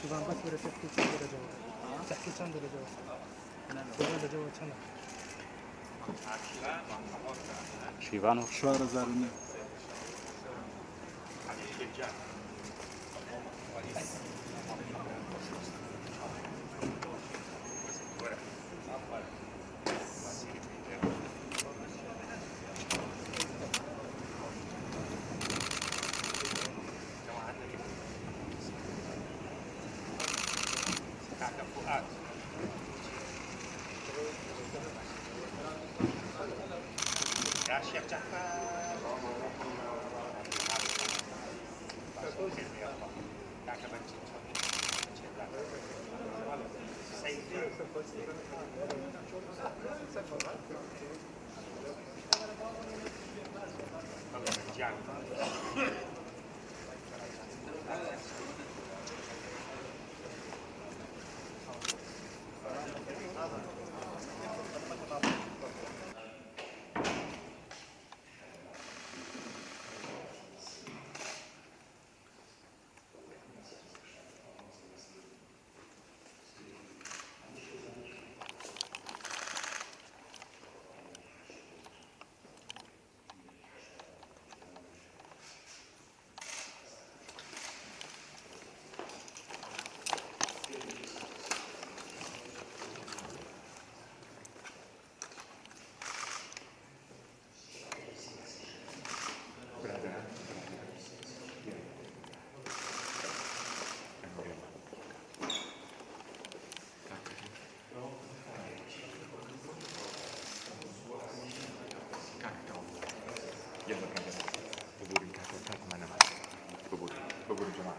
이번 버스를 짝기 찬들어줘. 짝기 찬들어줘. 내가 저 찬다. Șivanu. Șoară zarână. Ya siap cakap. يلا كان بابور كاتب معنا بابور جماعة